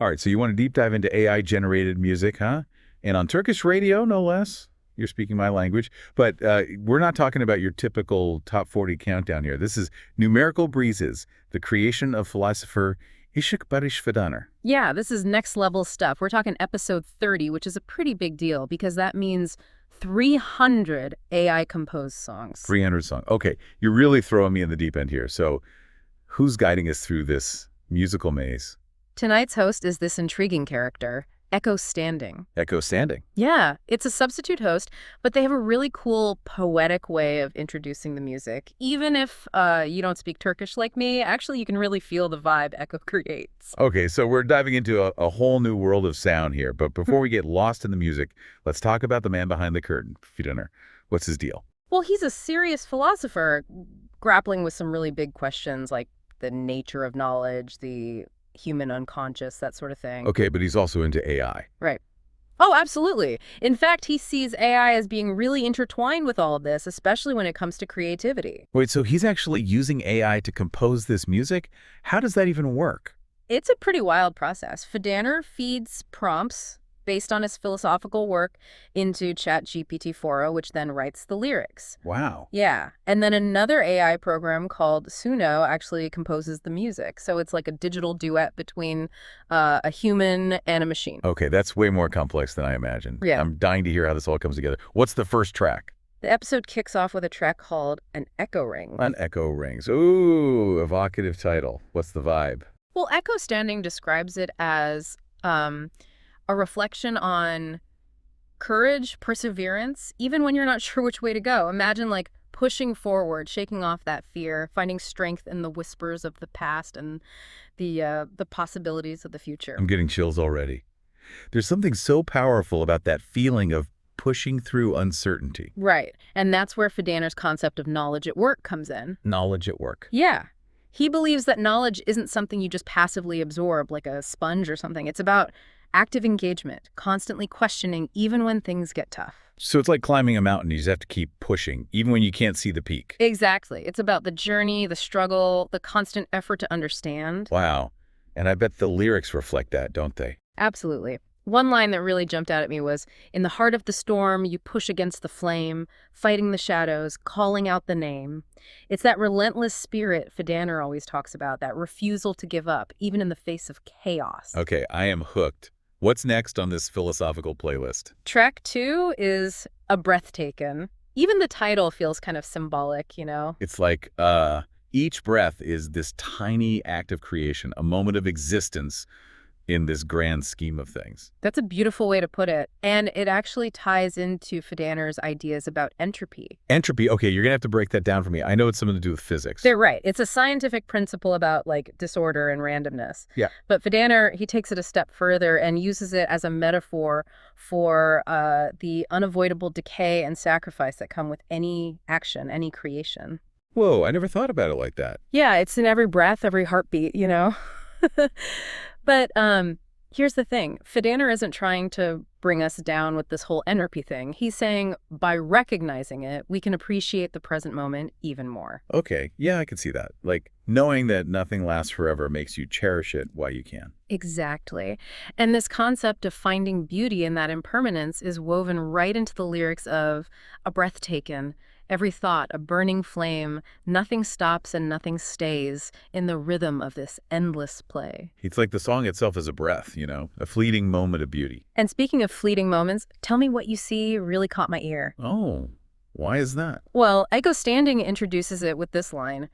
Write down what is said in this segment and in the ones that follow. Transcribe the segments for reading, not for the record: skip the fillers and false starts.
All right, so you want to deep dive into AI-generated music, huh? And on Turkish radio, no less. You're speaking my language. But we're not talking about your typical top 40 countdown here. This is Numerical Breezes, the creation of philosopher Işık Barış Fidaner. Yeah, this is next level stuff. We're talking episode 30, which is a pretty big deal because that means 300 AI-composed songs. 300 songs. Okay, you're really throwing me in the deep end here. So who's guiding us through this musical maze? Tonight's host is this intriguing character, Echo Standing. Echo Standing. Yeah, it's a substitute host, but they have a really cool, poetic way of introducing the music. Even if you don't speak Turkish like me, actually you can really feel the vibe Echo creates. Okay, so we're diving into a whole new world of sound here. But before we get lost in the music, let's talk about the man behind the curtain, Fidaner. What's his deal? Well, he's a serious philosopher grappling with some really big questions like the nature of knowledge, the human unconscious, that sort of thing. Okay, but he's also into AI. Right. Oh, absolutely. In fact, he sees AI as being really intertwined with all of this, especially when it comes to creativity. Wait, so he's actually using AI to compose this music? How does that even work? It's a pretty wild process. Fidaner feeds prompts based on his philosophical work into ChatGPT-4o, which then writes the lyrics. Wow. Yeah. And then another AI program called Suno actually composes the music. So it's like a digital duet between a human and a machine. Okay, that's way more complex than I imagined. Yeah. I'm dying to hear how this all comes together. What's the first track? The episode kicks off with a track called An Echo Ring. An Echo Rings. Ooh, evocative title. What's the vibe? Well, Echo Standing describes it as a reflection on courage, perseverance, even when you're not sure which way to go. Imagine like pushing forward, shaking off that fear, finding strength in the whispers of the past and the possibilities of the future. I'm getting chills already. There's something so powerful about that feeling of pushing through uncertainty. Right. And that's where Fidaner's concept of knowledge at work comes in. Knowledge at work. Yeah. He believes that knowledge isn't something you just passively absorb like a sponge or something. It's about active engagement, constantly questioning even when things get tough. So it's like climbing a mountain. You just have to keep pushing, even when you can't see the peak. Exactly. It's about the journey, the struggle, the constant effort to understand. Wow. And I bet the lyrics reflect that, don't they? Absolutely. One line that really jumped out at me was, in the heart of the storm, you push against the flame, fighting the shadows, calling out the name. It's that relentless spirit Fidaner always talks about, that refusal to give up, even in the face of chaos. Okay, I am hooked. What's next on this philosophical playlist? Track 2 is A Breath Taken. Even the title feels kind of symbolic, you know? It's like each breath is this tiny act of creation, a moment of existence in this grand scheme of things. That's a beautiful way to put it. And it actually ties into Fidaner's ideas about entropy. Entropy, okay, you're going to have to break that down for me. I know it's something to do with physics. They're right. It's a scientific principle about like disorder and randomness. Yeah. But Fidaner, he takes it a step further and uses it as a metaphor for the unavoidable decay and sacrifice that come with any action, any creation. Whoa, I never thought about it like that. Yeah, it's in every breath, every heartbeat, you know? But here's the thing. Fidaner isn't trying to bring us down with this whole entropy thing. He's saying by recognizing it, we can appreciate the present moment even more. Okay, yeah, I can see that. Like, knowing that nothing lasts forever makes you cherish it while you can. Exactly. And this concept of finding beauty in that impermanence is woven right into the lyrics of A Breath Taken. Every thought, a burning flame, nothing stops and nothing stays in the rhythm of this endless play. It's like the song itself is a breath, you know, a fleeting moment of beauty. And speaking of fleeting moments, Tell Me What You See really caught my ear. Oh, why is that? Well, Echo Standing introduces it with this line,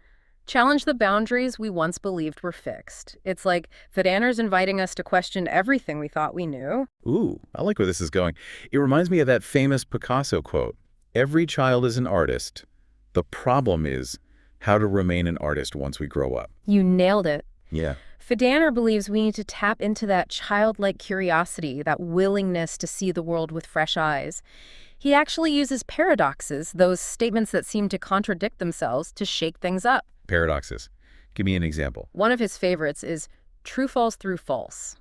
challenge the boundaries we once believed were fixed. It's like Fidaner's inviting us to question everything we thought we knew. Ooh, I like where this is going. It reminds me of that famous Picasso quote. Every child is an artist. The problem is how to remain an artist once we grow up. You nailed it. Yeah. Fidaner believes we need to tap into that childlike curiosity, that willingness to see the world with fresh eyes. He actually uses paradoxes, those statements that seem to contradict themselves, to shake things up. Paradoxes. Give me an example. One of his favorites is true falls through false.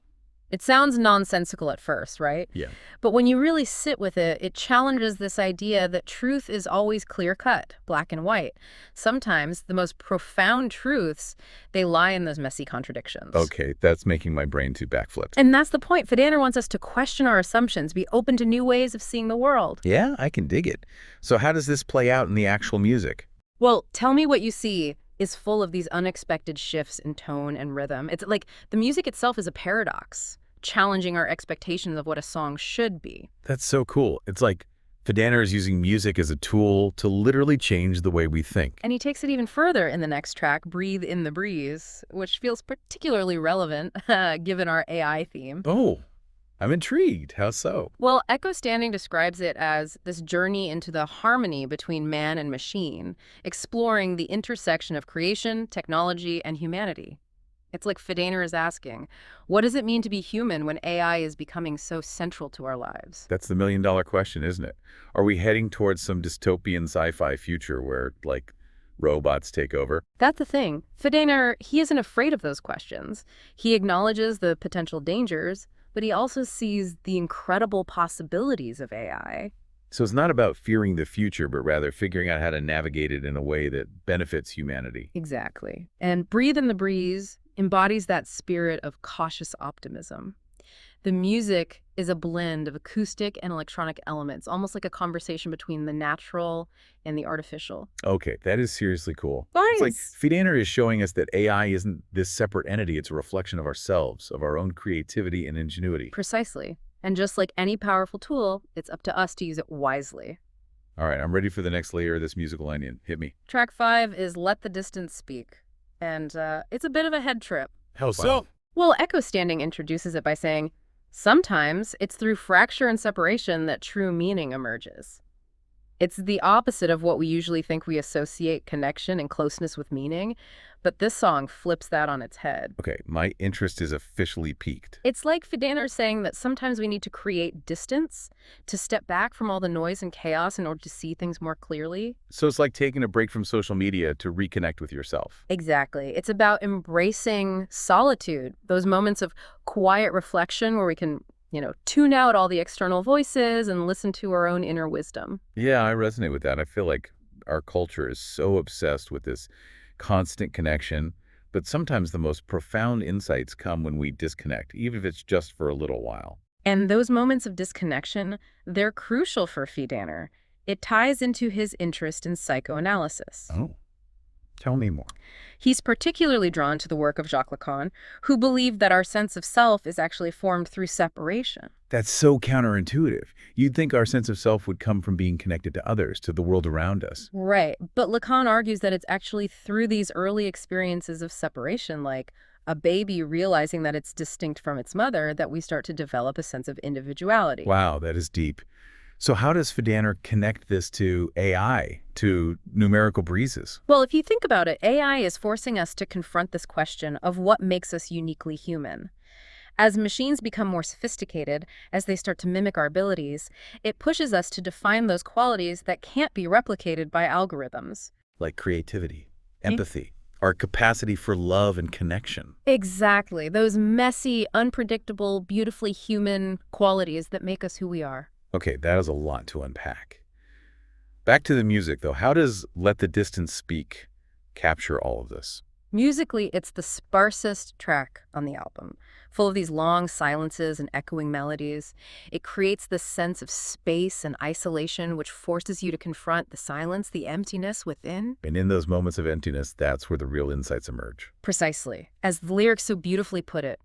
It sounds nonsensical at first, right? Yeah. But when you really sit with it, it challenges this idea that truth is always clear-cut, black and white. Sometimes the most profound truths, they lie in those messy contradictions. Okay, that's making my brain to backflip. And that's the point. Fidaner wants us to question our assumptions, be open to new ways of seeing the world. Yeah, I can dig it. So how does this play out in the actual music? Well, Tell Me What You See is full of these unexpected shifts in tone and rhythm. It's like the music itself is a paradox, challenging our expectations of what a song should be. That's so cool. It's like Fidaner is using music as a tool to literally change the way we think. And he takes it even further in the next track, Breathe in the Breeze, which feels particularly relevant given our AI theme. Oh, I'm intrigued. How so? Well, Echo Standing describes it as this journey into the harmony between man and machine, exploring the intersection of creation, technology, and humanity. It's like Fidaner is asking, what does it mean to be human when AI is becoming so central to our lives? That's the million-dollar question, isn't it? Are we heading towards some dystopian sci-fi future where, like, robots take over? That's the thing. Fidaner, he isn't afraid of those questions. He acknowledges the potential dangers, but he also sees the incredible possibilities of AI. So it's not about fearing the future, but rather figuring out how to navigate it in a way that benefits humanity. Exactly. And Breathe in the Breeze embodies that spirit of cautious optimism. The music is a blend of acoustic and electronic elements, almost like a conversation between the natural and the artificial. Okay, that is seriously cool. Nice. It's like Fidaner is showing us that AI isn't this separate entity. It's a reflection of ourselves, of our own creativity and ingenuity. Precisely. And just like any powerful tool, it's up to us to use it wisely. All right, I'm ready for the next layer of this musical onion. Hit me. Track 5 is Let the Distance Speak. And it's a bit of a head trip. How so? Well, Echo Standing introduces it by saying, sometimes it's through fracture and separation that true meaning emerges. It's the opposite of what we usually think we associate connection and closeness with meaning, but this song flips that on its head. Okay, my interest is officially piqued. It's like Fidaner saying that sometimes we need to create distance, to step back from all the noise and chaos in order to see things more clearly. So it's like taking a break from social media to reconnect with yourself. Exactly. It's about embracing solitude, those moments of quiet reflection where we can, tune out all the external voices and listen to our own inner wisdom. Yeah, I resonate with that. I feel like our culture is so obsessed with this constant connection, but sometimes the most profound insights come when we disconnect, even if it's just for a little while. And those moments of disconnection, they're crucial for Fidaner. It ties into his interest in psychoanalysis. Oh, tell me more. He's particularly drawn to the work of Jacques Lacan, who believed that our sense of self is actually formed through separation. That's so counterintuitive. You'd think our sense of self would come from being connected to others, to the world around us. Right, but Lacan argues that it's actually through these early experiences of separation, like a baby realizing that it's distinct from its mother, that we start to develop a sense of individuality. Wow, that is deep. So how does Fidaner connect this to AI, to numerical breezes? Well, if you think about it, AI is forcing us to confront this question of what makes us uniquely human. As machines become more sophisticated, as they start to mimic our abilities, it pushes us to define those qualities that can't be replicated by algorithms. Like creativity, empathy, our capacity for love and connection. Exactly. Those messy, unpredictable, beautifully human qualities that make us who we are. Okay, that is a lot to unpack. Back to the music, though. How does Let the Distance Speak capture all of this? Musically, it's the sparsest track on the album, full of these long silences and echoing melodies. It creates this sense of space and isolation, which forces you to confront the silence, the emptiness within. And in those moments of emptiness, that's where the real insights emerge. Precisely. As the lyrics so beautifully put it,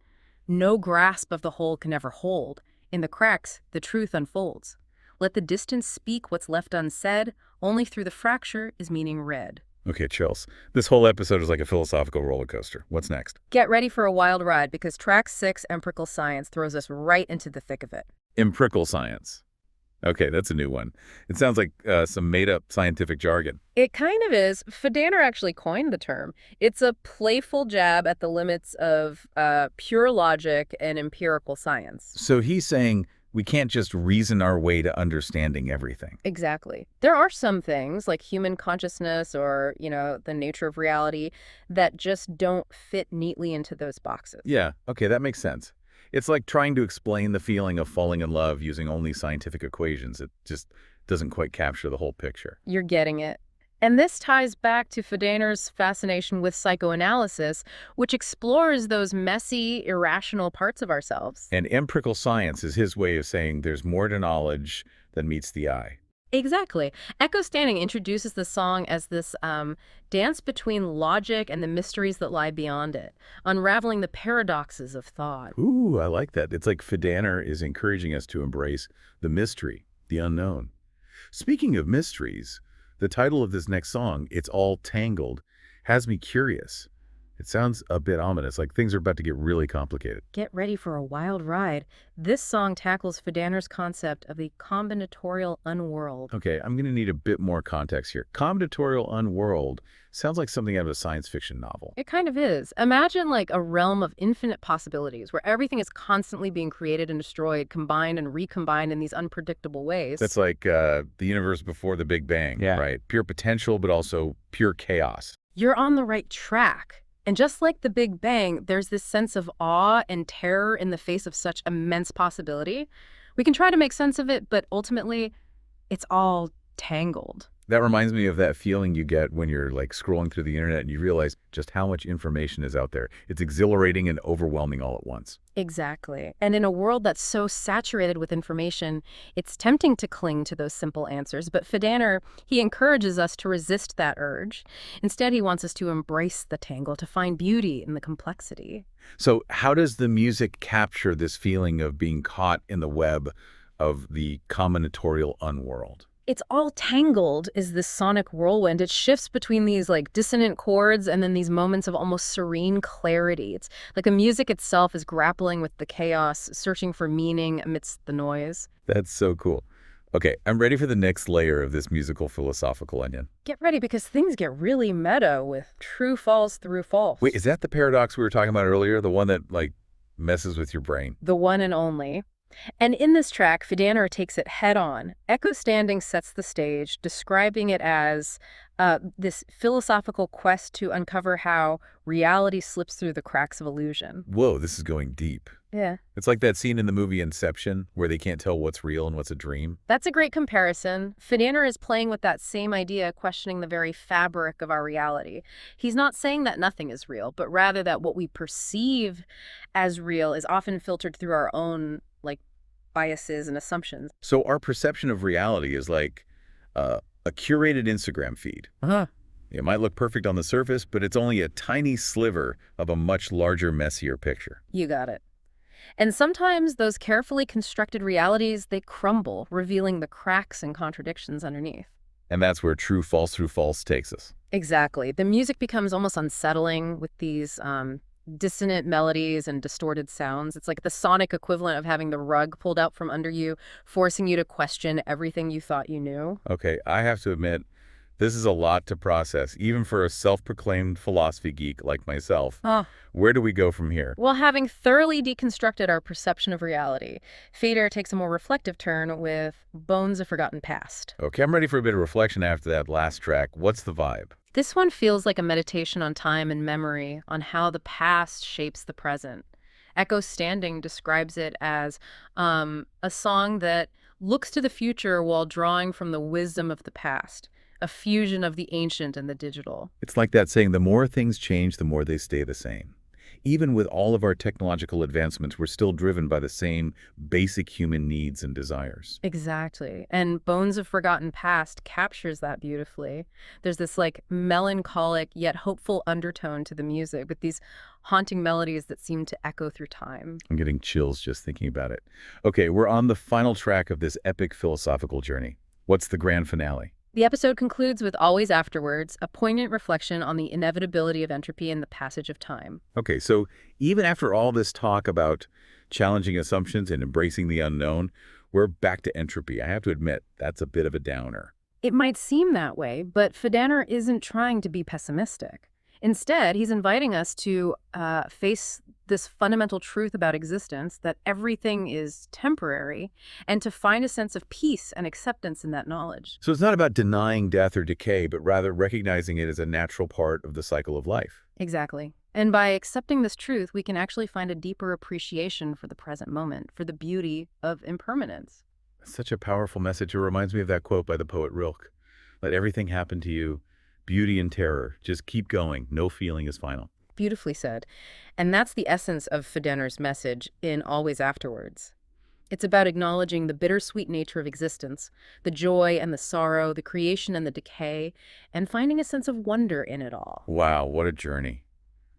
no grasp of the whole can ever hold. In the cracks, the truth unfolds. Let the distance speak what's left unsaid. Only through the fracture is meaning read. Okay, chills. This whole episode is like a philosophical roller coaster. What's next? Get ready for a wild ride because track 6, Empirical Science, throws us right into the thick of it. Empirical science. Okay, that's a new one. It sounds like some made-up scientific jargon. It kind of is. Fidaner actually coined the term. It's a playful jab at the limits of pure logic and empirical science. So he's saying we can't just reason our way to understanding everything. Exactly. There are some things, like human consciousness or, the nature of reality, that just don't fit neatly into those boxes. Yeah, okay, that makes sense. It's like trying to explain the feeling of falling in love using only scientific equations. It just doesn't quite capture the whole picture. You're getting it. And this ties back to Fidaner's fascination with psychoanalysis, which explores those messy, irrational parts of ourselves. And empirical science is his way of saying there's more to knowledge than meets the eye. Exactly. Echo Standing introduces the song as this dance between logic and the mysteries that lie beyond it, unraveling the paradoxes of thought. Ooh, I like that. It's like Fidaner is encouraging us to embrace the mystery, the unknown. Speaking of mysteries, the title of this next song, It's All Tangled, has me curious. It sounds a bit ominous, like things are about to get really complicated. Get ready for a wild ride. This song tackles Fidaner's concept of the combinatorial unworld. Okay, I'm going to need a bit more context here. Combinatorial unworld sounds like something out of a science fiction novel. It kind of is. Imagine like a realm of infinite possibilities where everything is constantly being created and destroyed, combined and recombined in these unpredictable ways. That's like the universe before the Big Bang, right? Pure potential, but also pure chaos. You're on the right track. And just like the Big Bang, there's this sense of awe and terror in the face of such immense possibility. We can try to make sense of it, but ultimately, it's all tangled. That reminds me of that feeling you get when you're like scrolling through the internet and you realize just how much information is out there. It's exhilarating and overwhelming all at once. Exactly. And in a world that's so saturated with information, it's tempting to cling to those simple answers. But Fidaner, he encourages us to resist that urge. Instead, he wants us to embrace the tangle, to find beauty in the complexity. So how does the music capture this feeling of being caught in the web of the combinatorial unworld? It's all tangled is this sonic whirlwind. It shifts between these like dissonant chords and then these moments of almost serene clarity. It's like the music itself is grappling with the chaos, searching for meaning amidst the noise. That's so cool. Okay, I'm ready for the next layer of this musical philosophical onion. Get ready because things get really meta with true false through false. Wait, is that the paradox we were talking about earlier? The one that like messes with your brain? The one and only. And in this track, Fidaner takes it head on. Echo Standing sets the stage, describing it as this philosophical quest to uncover how reality slips through the cracks of illusion. Whoa, this is going deep. Yeah. It's like that scene in the movie Inception where they can't tell what's real and what's a dream. That's a great comparison. Fidaner is playing with that same idea, questioning the very fabric of our reality. He's not saying that nothing is real, but rather that what we perceive as real is often filtered through our own biases and assumptions. So our perception of reality is like a curated Instagram feed. It might look perfect on the surface, but it's only a tiny sliver of a much larger, messier picture. You got it. And sometimes those carefully constructed realities, they crumble, revealing the cracks and contradictions underneath. And that's where true false through false takes us. Exactly. The music becomes almost unsettling with these dissonant melodies and distorted sounds. It's like the sonic equivalent of having the rug pulled out from under you, forcing you to question everything you thought you knew. Okay, I have to admit, this is a lot to process, even for a self-proclaimed philosophy geek like myself. Where do we go from here? Well, having thoroughly deconstructed our perception of reality, Fidaner takes a more reflective turn with Bones of Forgotten Past. Okay, I'm ready for a bit of reflection after that last track. What's the vibe? This one feels like a meditation on time and memory, on how the past shapes the present. Echo Standing describes it as a song that looks to the future while drawing from the wisdom of the past, a fusion of the ancient and the digital. It's like that saying, the more things change, the more they stay the same. Even with all of our technological advancements, we're still driven by the same basic human needs and desires. Exactly. And Bones of Forgotten Past captures that beautifully. There's this like melancholic yet hopeful undertone to the music with these haunting melodies that seem to echo through time. I'm getting chills just thinking about it. Okay, we're on the final track of this epic philosophical journey. What's the grand finale? The episode concludes with Always Afterwards, a poignant reflection on the inevitability of entropy and the passage of time. Okay, so even after all this talk about challenging assumptions and embracing the unknown, we're back to entropy. I have to admit, that's a bit of a downer. It might seem that way, but Fidaner isn't trying to be pessimistic. Instead, he's inviting us to face this fundamental truth about existence, that everything is temporary, and to find a sense of peace and acceptance in that knowledge. So it's not about denying death or decay, but rather recognizing it as a natural part of the cycle of life. Exactly. And by accepting this truth, we can actually find a deeper appreciation for the present moment, for the beauty of impermanence. Such a powerful message. It reminds me of that quote by the poet Rilke. Let everything happen to you, beauty and terror. Just keep going. No feeling is final. Beautifully said. And that's the essence of Fidaner's message in Always Afterwards. It's about acknowledging the bittersweet nature of existence, the joy and the sorrow, the creation and the decay, and finding a sense of wonder in it all. Wow, what a journey.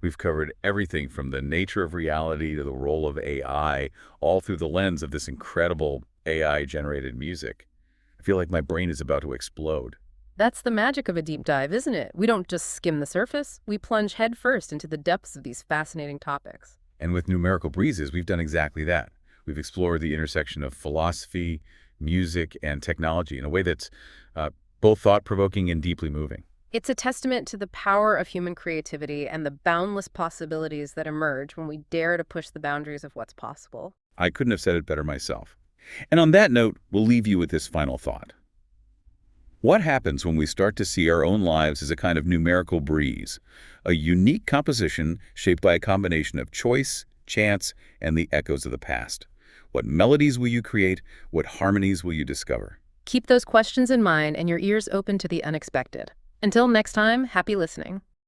We've covered everything from the nature of reality to the role of AI, all through the lens of this incredible AI-generated music. I feel like my brain is about to explode. That's the magic of a deep dive, isn't it? We don't just skim the surface, we plunge headfirst into the depths of these fascinating topics. And with Numerical Breezes, we've done exactly that. We've explored the intersection of philosophy, music, and technology in a way that's both thought-provoking and deeply moving. It's a testament to the power of human creativity and the boundless possibilities that emerge when we dare to push the boundaries of what's possible. I couldn't have said it better myself. And on that note, we'll leave you with this final thought. What happens when we start to see our own lives as a kind of numerical breeze, a unique composition shaped by a combination of choice, chance, and the echoes of the past? What melodies will you create? What harmonies will you discover? Keep those questions in mind and your ears open to the unexpected. Until next time, happy listening.